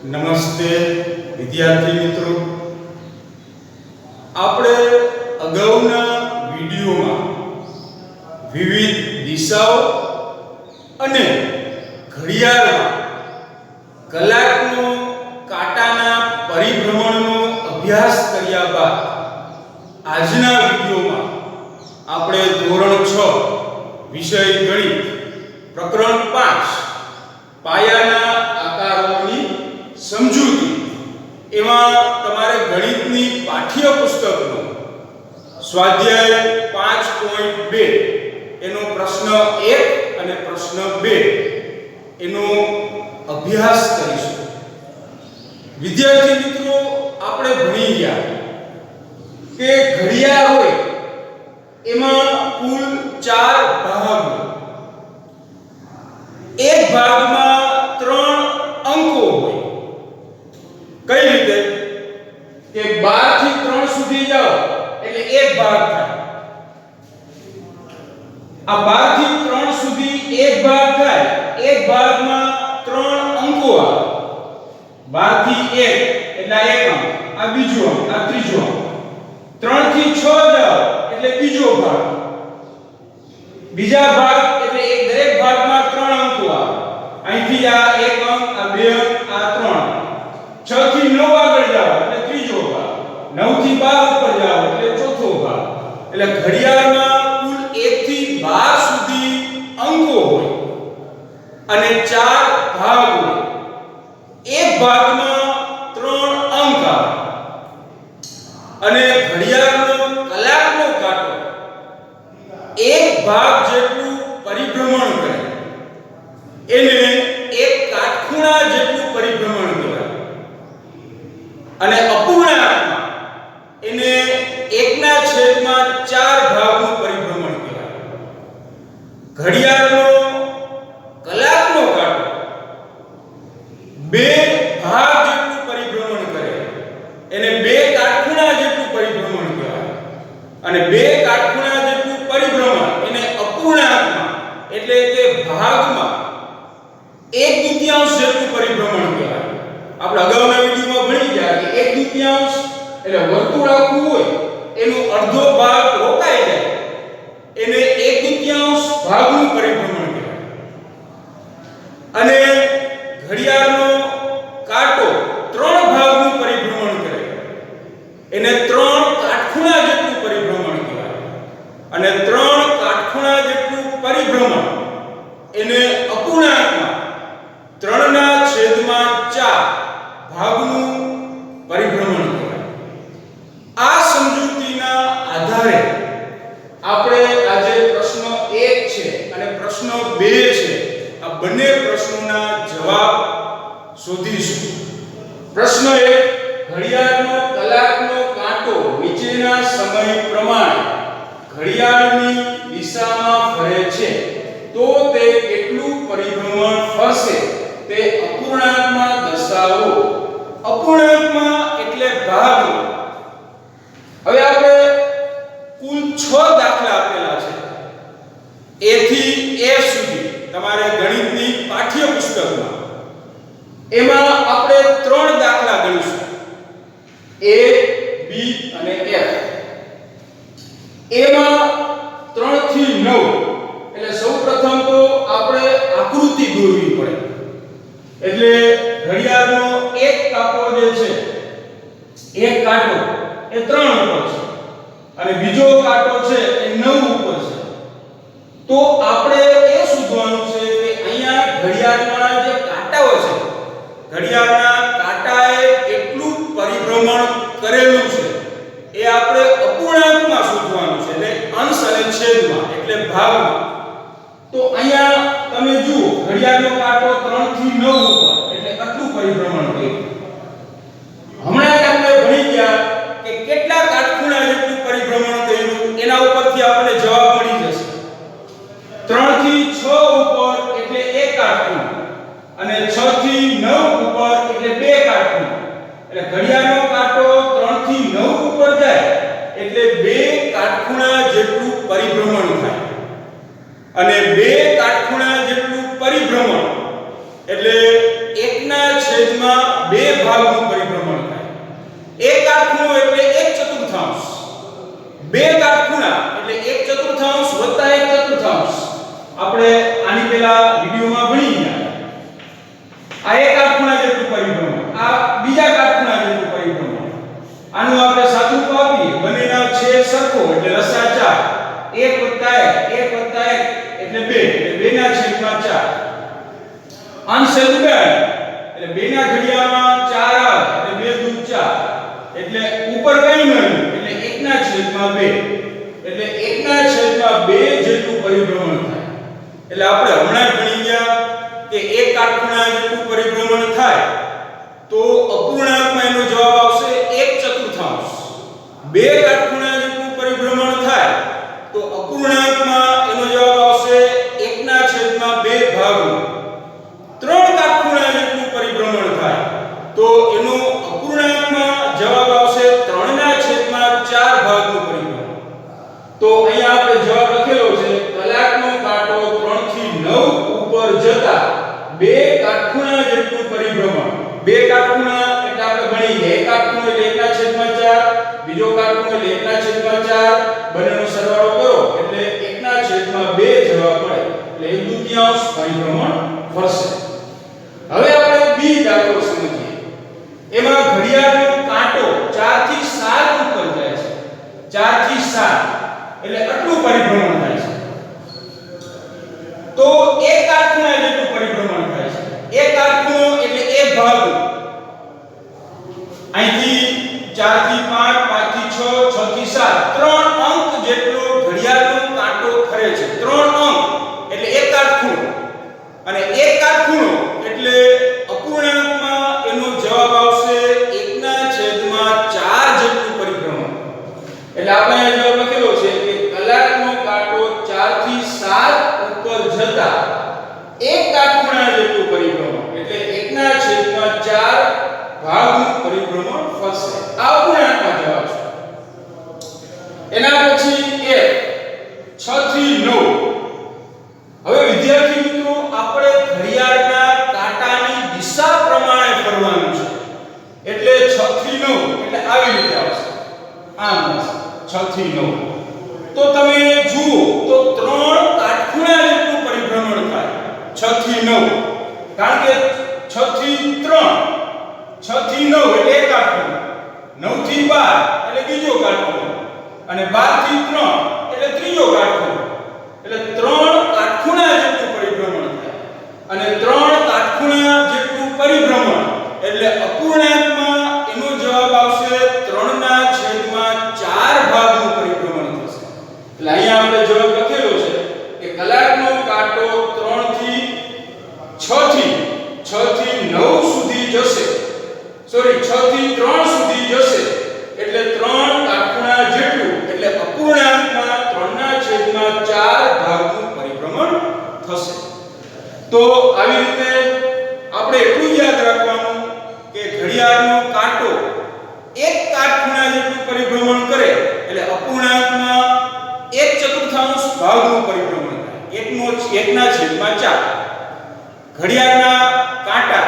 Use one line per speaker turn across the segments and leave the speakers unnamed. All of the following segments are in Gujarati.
નમસ્તે વિદ્યાર્થી મિત્રો, આપણે અગાઉના વિડિયોમાં વિવિધ દિશાઓ અને ઘડિયાળમાં કલાકનો કાંટાના પરિભ્રમણનો અભ્યાસ કર્યા બાદ આજના વિડિયોમાં આપણે ધોરણ 6 વિષય ગણિત પ્રકરણ 5 પાયાના આકારોની સમજૂતી એમાં તમારે ગણિતની પાઠ્યપુસ્તકનો સ્વાધ્યાય 5.2 એનો પ્રશ્ન 1 અને પ્રશ્ન 2 એનો અભ્યાસ કરીશું. વિદ્યાર્થી મિત્રો, આપણે ભણી ગયા કે ઘડિયાળ હોય એમાં કુલ 4 ભાગ હોય. એક ભાગમાં 3 અંકો હોય. કઈ રીતે કે 12 થી 3 સુધી જાઓ એટલે એક ભાગ થાય. આ 12 થી 3 સુધી એક ભાગ થાય. એક ભાગમાં 3 અંકો આવે. 12 થી 1 એટલે એક અંક, આ બીજો અંક, આ ત્રીજો અંક. 3 થી 6 જાઓ એટલે બીજો ભાગ. બીજા ભાગ એટલે એક દરેક ભાગમાં 3 અંકો આવે. અહીંથી આ એક અંક, આ બે અંક, આ 3. 6 થી 9 આગળ જાઓ એટલે ત્રીજો ભાગ. 9 થી 12 ઉપર જાઓ એટલે ચોથો ભાગ. એટલે ઘડિયાળમાં કુલ 1 થી 12 સુધી અંકો હોય અને 4 ભાગ હોય. એક ભાગમાં 3 અંક આવે અને ઘડિયાળનો કલાકનો કાંટો એક ભાગ જેટલું પરિભ્રમણ કરે એને એક કાટખૂણા જેટલું પરિભ્રમણ કહેવાય. અને અપૂર્ણાંકમાં એને 1/4 ભાગનું પરિભ્રમણ કહેવાય. ઘડિયાળનો કલાકનો કાંટો 2 ભાગ જેટલું પરિભ્રમણ કરે એને 2 કાટખૂણા જેટલું પરિભ્રમણ કહેવાય. અને 2 કાટખૂણા જેટલું પરિભ્રમણ એને અપૂર્ણાંકમાં એટલે કે ભાગમાં 1/2 જેટલું પરિભ્રમણ કહેવાય. આપણે અગાઉના વિડિયોમાં ભણી ગયા કે 1/2 એટલે વર્તુળ આખું હોય એનો અડધો ભાગ રોકાઈ જાય એને 1/2 ભાગનું પરિભ્રમણ કહેવાય. અને ઘડિયાળનો કાંટો 3 ભાગનું પરિભ્રમણ કરે એને 3 કાટખૂણા જેટલું પરિભ્રમણ કહેવાય. અને 3 કાટખૂણા જેટલું પરિભ્રમણ એને અપૂર્ણાંકમાં 3/4 ભાગનું પરિભ્રમણ કહેવાય. આ સમજૂતીના આધારે આપણે આજે પ્રશ્ન 1 છે અને પ્રશ્ન 2 છે આ બંને પ્રશ્નોના જવાબ શોધીશું. પ્રશ્ન 1, ઘડિયાળનો કલાકનો કાંટો નીચેના સમય પ્રમાણે ઘડિયાળની દિશામાં ફરે છે તો તે કેટલું પરિભ્રમણ ફરશે તે અપૂર્ણાંકમાં દર્શાવો. અપૂર્ણાંકમાં એટલે ભાગ. હવે આપણે કુલ 6 દાખલા આપેલા છે. A થી F સુધી તમારે ગણિતની પાઠ્યપુસ્તકમાં. એમાં આપણે 3 દાખલા ગણીશું. A, B અને F. એમાં 3 થી 9 એટલે સૌપ્રથમ તો આપણે આકૃતિ દોરવી પડે. એટલે ઘડિયાળનો એક કાંટો જે છે, એક કાંટો એ 3 ઉપર છે અને બીજો કાંટો છે એ 9 ઉપર છે. તો આપણે એ શોધવાનું છે કે અહીંયા ઘડિયાળના જે કાંટાઓ છે, ઘડિયાળના કાંટાએ કેટલું પરિભ્રમણ કરેલું છે એ આપણે અપૂર્ણાંકમાં શોધવાનું છે. એટલે અંશ અને છેદમાં એટલે ભાગમાં. તો અહીંયા તમે જુઓ ઘડિયાળનો કાંટો 3 થી 9 ઉપર એટલે આટલું પરિભ્રમણ કર્યું. હમણાં આપણે ભણી ગયા કે કેટલા કાટખૂણા જેટલું પરિભ્રમણ કર્યું એના ઉપરથી આપણને જવાબ મળી જશે. 3 થી 6 ઉપર એટલે એક કાટખૂણું અને 6 થી 9 ઉપર એટલે 2 કાટખૂણા. એટલે ઘડિયાળનો કાંટો 3 થી 9 ઉપર જાય એટલે 2 કાટખૂણા જેટલું પરિભ્રમણ થાય. અને 2 કાટખૂણા જેટલું પરિભ્રમણ એટલે 1/2 ભાગનું પરિભ્રમણ થાય. એક કાટખૂણો એટલે 1/4, બે કાટખૂણા એટલે 1/4 વત્તા 1/4. આપણે આની પહેલા વિડિયોમાં ભણી ગયા. આ એક કાટખૂણા જેટલું પરિભ્રમણ, આ બીજા કાટખૂણા જેટલું પરિભ્રમણ. આનું આપણે સાદું રૂપ આપીએ, બંનેના છેદ સરખો એટલે લસા 4, 1 + 1 એટલે 2, એટલે 2 ના છેદમાં 4. અંશ ઉડાડ એટલે 2 ના ઘડિયામાં 4 આવે એટલે 2 * 4, એટલે ઉપર કઈ મળ્યું એટલે 1 ના છેદમાં 2, એટલે 1 ના છેદમાં 2 જેટલું પરિભ્રમણ થાય. એટલે આપણે હમણાં જ ભણી ગયા કે એક કાટખૂણા જેટલું પરિભ્રમણ થાય તો અપૂર્ણાંકમાં એનો જવાબ આવશે 1/4. બે કાટખૂણા જેટલું પરિભ્રમણ થાય તો અપૂર્ણાંકમાં એનો જવાબ આવશે 1 ના છેદમાં 2 ભાગનું. ત્રણ કાટખૂણા જેટલું પરિભ્રમણ થાય તો એનો અપૂર્ણાંકમાં જવાબ આવશે 3 ના છેદમાં 4 ભાગનું પરિભ્રમણ. તો અહીંયા આપણે જવાબ લખેલો છે કલાકનો કાંટો 3 થી 9 ઉપર જતા બે કાટખૂણા જેટલું પરિભ્રમણ. બે કાટખૂણા એટલે આપણે ભણી ગયા, એક કાટખૂણો એટલે 1 ના છેદમાં 4, બીજો કાટખૂણો એટલે 1 ના છેદમાં 4, બંનેનો સરવાળો કરો એટલે 1 ના છેદમાં 2 જવાબ મળે. એટલે 1/2 પરિભ્રમણ ફરશે. હવે આપણે બી દાખલો સમજીએ. એમાં ઘડિયાળનો કાંટો 4 થી 7 ઉપર જાય છે. 4 થી 7 એટલે આટલું પરિભ્રમણ થાય છે. તો એક કાટખૂણા જેટલું પરિભ્રમણ થાય છે. એક કાટખૂણો એટલે એક ભાગ. અહીંથી 4 થી 5, 5 થી 6, 6 થી 7, 3 અંક જેટલો ઘડિયાળનો કાંટો ફરે છે. 3 અંક એટલે એક કાટખૂણો. અને એક કાટખૂણો એટલે અપૂર્ણાંકમાં એનો જવાબ આવશે 1 ના છેદમાં 4 જેટલું પરિભ્રમણ. એટલે આપણે અહીં જવાબ લખેલો છે કે કલાકનો કાંટો 4 થી 7 ઉપર જતા એક કાટખૂણા જેટલું પરિભ્રમણ એટલે 1 ના છેદમાં 4 ભાગનું પરિભ્રમણ ફરશે. આ અપૂર્ણાંકમાં જવાબ છે. એના પછી 6 થી 9. હવે વિદ્યાર્થી મિત્રો આપણે ઘડિયાળના કાંટાની દિશા પ્રમાણે ફરવાનું છે. એટલે 6 થી 9 એટલે આવી રીતે આવશે. આમ આવશે 6 થી 9. તો તમે જુઓ તો 3 કાટખૂણા જેટલું પરિભ્રમણ થાય 6 થી 9. કારણ કે 6 થી 3, 6 થી 9 એટલે એક કાટખૂણો, 9 થી 12 એટલે બીજો કાટખૂણો, અને 12 થી 3 એટલે ત્રીજો કાટખૂણો. એટલે 3 કાટખૂણા જેટલું પરિભ્રમણ થાય. અને 3 કાટખૂણા જેટલું પરિભ્રમણ એટલે અપૂર્ણાંકમાં એનો જવાબ આવશે 3 ના છેદમાં 4 ભાગનું પરિભ્રમણ થશે. એટલે અહીંયા આપણે જવાબ લખેલો છે કે કલાકનો કાંટો 6 થી 9 સુધી જશે. સોરી 6 થી 3 સુધી જશે એટલે 3 કાટખૂણા જેટલું એટલે અપૂર્ણાંકમાં 3 ના છેદમાં 4 ભાગનું પરિભ્રમણ થશે. તો આવી રીતે આપણે એટલું યાદ રાખવાનું કે ઘડિયાળનો કાંટો એક કાટખૂણા જેટલું પરિભ્રમણ કરે એટલે અપૂર્ણાંકમાં 1/4 ભાગનું પરિભ્રમણ થાય. 1 ના છેદમાં 4. ઘડિયાળના કાંટા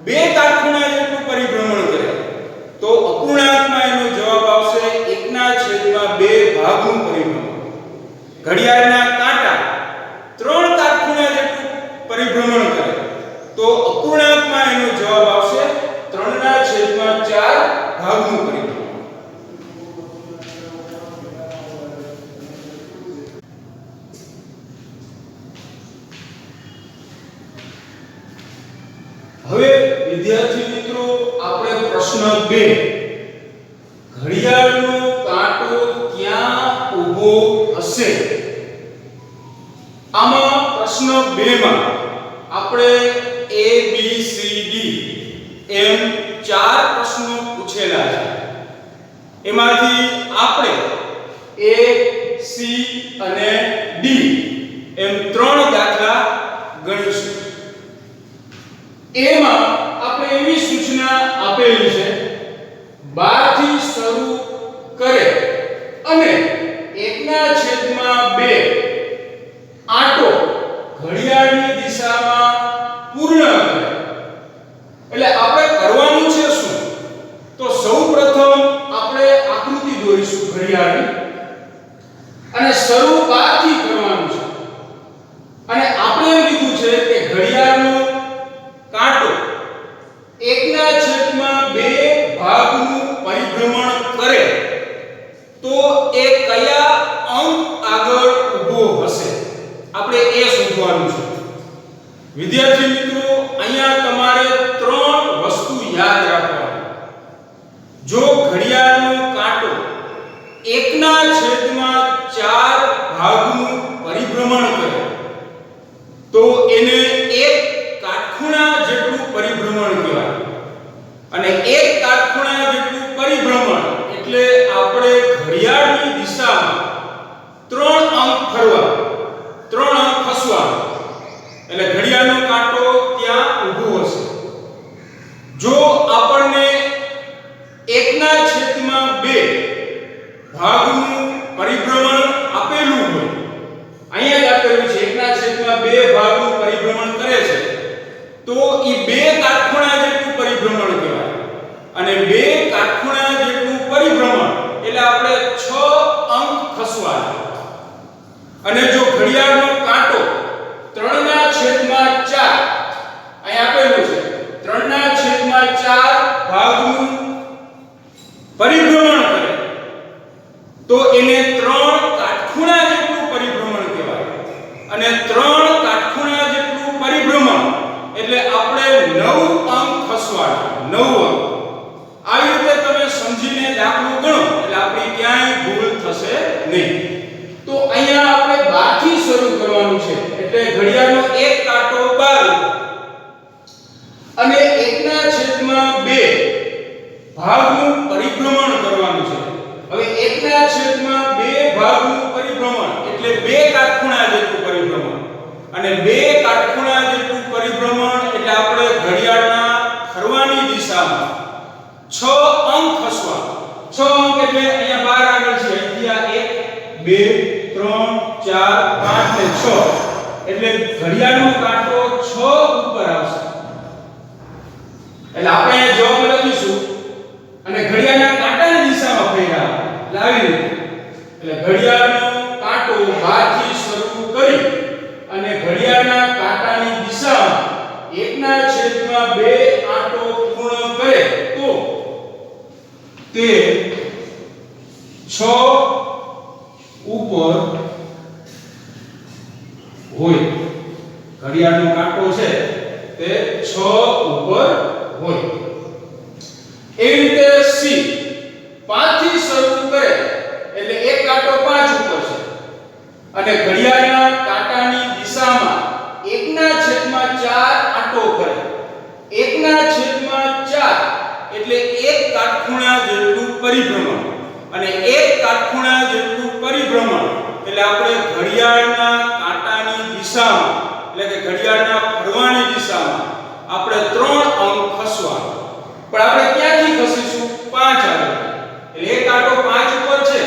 બે કાટખૂણા જેટલું પરિભ્રમણ કરે તો અપૂર્ણાંકમાં એનો જવાબ આવશે 1 ના છેદમાં 2 ભાગનું પરિભ્રમણ. ઘડિયાળના કાંટા 3 કાટખૂણા જેટલું પરિભ્રમણ કરે તો અપૂર્ણાંકમાં એનો જવાબ આવશે 3 ના છેદમાં 4 ભાગનું પરિભ્રમણ. હવે વિદ્યાર્થી મિત્રો આપણે પ્રશ્ન 2 ઘડિયાળનો કાંટો ક્યાં ઊભો હશે. આમાં પ્રશ્ન 2 માં આપણે A B C D એમ 4 પ્રશ્નો પૂછેલા છે. એમાંથી આપણે A C અને D એમ 3 દાખલા ગણીશું. એમાં આપણે એવી સૂચના આપેલી છે 12 થી શરૂ કરે અને 1 ના છેદમાં 2 આંટો ઘડિયાળની દિશામાં પૂર્ણ કરે. એટલે આપણે કરવાનું વિદ્યાર્થી મિત્રો અહીંયા તમારે ત્રણ વસ્તુ યાદ રાખવાની. જો ઘડિયાળનો કાંટો 1/4 ભાગનું પરિભ્રમણ કરે તો એને એક કાટખૂણા જેટલું પરિભ્રમણ કહેવાય. અને એક કાટખૂણા જેટલું પરિભ્રમણ એટલે આપણે ઘડિયાળની દિશામાં 3 અંક ફરવા, 3 અંક ખસવા, એટલે ઘડિયાળનો કાંટો ત્યાં ઊભો હશે. જો આપણને 1/2 ભાગનું પરિભ્રમણ આપેલું હોય, અહીંયા જ આપેલું છે 1/2 ભાગનું પરિભ્રમણ કરે છે, તો એ 2 કાટખૂણા જેટલું પરિભ્રમણ કહેવાય. અને 2 કાટખૂણા જેટલું પરિભ્રમણ એટલે આપણે 6 અંક ખસવાના. અને જો ઘડિયાળનો કાંટો 3/4 અહીં આપેલું છે 3/4 ભાગનું પરિભ્રમણ કરે તો એને 3 કાટખૂણા જેટલું પરિભ્રમણ કહેવાય. અને 3 કાટખૂણા જેટલું પરિભ્રમણ એટલે આપણે 9 અંક ખસવાના, 9 અંક. આવી રીતે તમે સમજીને દાખલો ગણો એટલે આપણી ક્યાંય ભૂલ થશે નહીં. તો અહીંયા આપણે 12 થી શરૂ કરવાનું છે. એટલે ઘડિયાળનો એક કાંટો 12 અને 1/2 ભાગનું પરિભ્રમણ કરવાનું છે. હવે 1/2 ભાગનું પરિભ્રમણ એટલે 2 કાટખૂણા જેટલું પરિભ્રમણ. અને 2 કાટખૂણા જેટલું પરિભ્રમણ એટલે આપણે ઘડિયાળના ફરવાની દિશામાં 6 અંક ખસવા. 6 અંક એટલે અહીંયા 12 આગળ છે, અહીંથી આ 1 2 3 4 5 ને 6 એટલે ઘડિયાળનો કાંટો 6 ઉપર આવશે. એટલે આપણે જવાબ લખીશું અને ઘડિયાળના કાંટાની દિશામાં ફેરવા લાવી રીતે. એટલે ઘડિયાળનો કાંટો 12 થી શરૂ કરી અને ઘડિયાળના કાંટાની દિશામાં 1/2 આંટો પૂર્ણ કરે તો તે 6 ઉપર હોય. ઘડિયાળનો કાંટો છે તે 6 ઉપર હોય. એવી રીતે સી 5 થી શરૂ કરે એટલે એક કાંટો 5 ઉપર છે અને ઘડિયાળના કાંટાની દિશામાં 1/4 આંટો કરે. 1/4 એટલે એક કાટખૂણા જેટલું પરિભ્રમણ. અને એક કાટખૂણા જેટલું પરિભ્રમણ એટલે આપણે ઘડિયાળના કાંટાની દિશામાં એટલે કે ઘડિયાળના ફરવાની દિશામાં આપણે 3 અંક ખસવા. પણ આપણે ક્યાંથી ખસીશું? 5 આગળ. એટલે એક કાંટો 5 ઉપર છે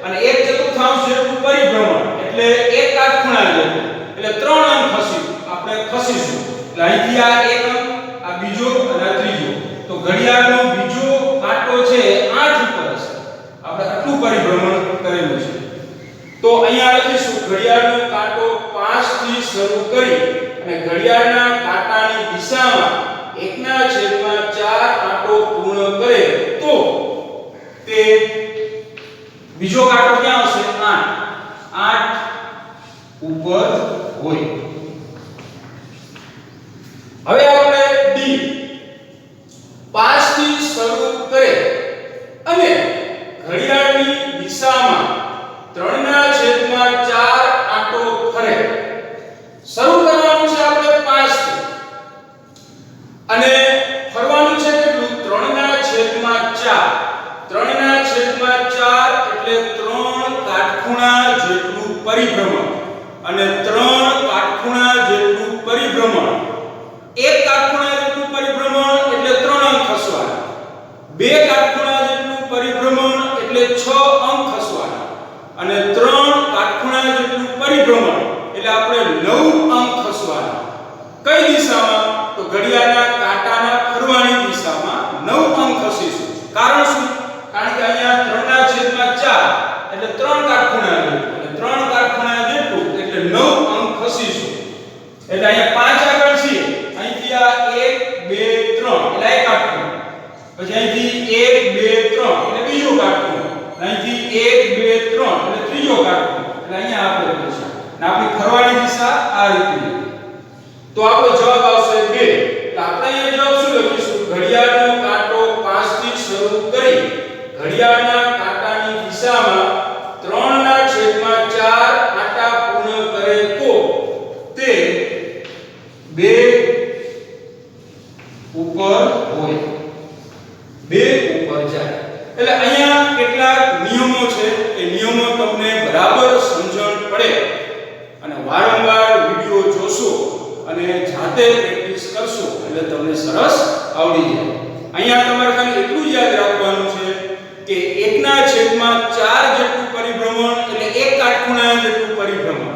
અને 1/4 જેટલું પરિભ્રમણ એટલે એક કાટખૂણા જેટલું એટલે 3 અંક આપણે ખસીશું. એટલે અહીંથી આ એક અંક, આ બીજો અને આ ત્રીજો. તો ઘડિયાળનો બીજો કાંટો છે 8 ઉપર હશે. આપણે આટલું પરિભ્રમણ કરેલું છે. તો અહીંયા લખીશું ઘડિયાળનો કાંટો 5 થી શરૂ કરી અને ઘડિયાળના કાંટાની દિશામાં 1/4 આંટો પૂર્ણ કરે તો તે બીજો કાંટો ક્યાં હશે? 8 ઉપર હોય. હવે આપણે ડી 5 થી શરૂ કરે અને ઘડિયાળની દિશામાં 3/4 આંટો ફરે. શરૂ કરવાનું છે આપણે 5 થી અને ફરવાનું છે કેટલું? 3/4. 3/4 એટલે 3 કાટખૂણા જેટલું પરિભ્રમણ. અને 3 કાટખૂણા જેટલું પરિભ્રમણ, એક કાટખૂણા જેટલું પરિભ્રમણ એટલે 3 અંક ખસવાના. 2 કાટખૂણા જેટલું પરિભ્રમણ એટલે 6 અંક ખસવાના. અને 3 કાટખૂણા જેટલું પરિભ્રમણ એટલે આપણે 9 અંક ખસવાના. કઈ દિશામાં? તો ઘડિયાળના કાંટાના ફરવાની દિશામાં 9 અંક ખસીશું. કારણ શું? કારણ કે અહીંયા 3/4 એટલે 3 કાટખૂણા જેટલું એટલે 3 કાટખૂણા જેટલું એટલે 9 અંક ખસીશું. એટલે અહીંયા 5 આગળ છે, અહીંથી આ 1 2 3 એટલે એક કાટખૂણો. પછી અહીંથી 1 2 3 એટલે બીજો કાટખૂણો. અહીંથી 1 2 3 એટલે ત્રીજો કાટખૂણો. એટલે અહીંયા આપણે લખીશું. અને આપણી ફરવાની દિશા આ રીતે. તો આપણો જવાબ આવશે 2. એટલે આપણે અહીંયા જવાબ શું લખીશું? ઘડિયાળનો કાંટો 5 થી શરૂ કરી ઘડિયાળના કાંટાની દિશામાં 3/4 આંટા પૂર્ણ કરે તો તે 2 ઉપર હોય, 2 ઉપર જાય. એટલે અહીંયા કેટલાક નિયમો છે, એ નિયમો તમને બરાબર સમજણ પડે અને વારંવાર વિડિયો જોશો અને જાતે પ્રેક્ટિસ કરશો એટલે તમને સરસ આવડી જાય. અહીંયા તમારે ખાલી એટલું જ યાદ રાખવાનું છે કે 1/4 જેટલું પરિભ્રમણ એટલે એક કાટખૂણા જેટલું પરિભ્રમણ.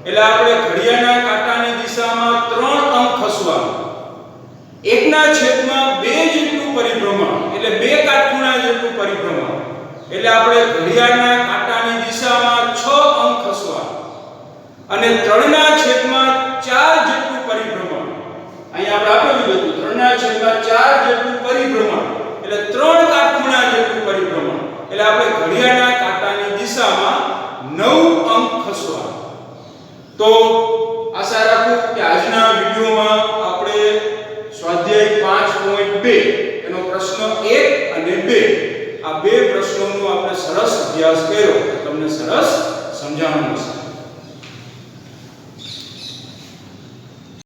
એટલે આપણે ઘડિયાળના કાંટાની દિશામાં 3 અંક ખસવાનું. 1/2 જેટલું પરિભ્રમણ એટલે 2 કાટખૂણા જેટલું પરિભ્રમણ. એટલે આપણે ઘડિયાળના કાંટાની દિશામાં 6 અંક ખસવાનું. અને 3/4 જેટલું પરિભ્રમણ. અહીંયા આપણે આપેલું હતું 3/4 જેટલું પરિભ્રમણ એટલે 3 કાટખૂણા જેટલું પરિભ્રમણ. એટલે આપણે ઘડિયાળના કાંટાની દિશામાં 9 અંક ખસવાનું. તો આશા રાખું કે આજના વિડિયોમાં આપણે સ્વાધ્યાય 5.2 એનો પ્રશ્ન 1 અને 2 આ બે પ્રશ્નોનો આપણે સરસ અભ્યાસ કર્યો, તમને સરસ સમજાણું હશે.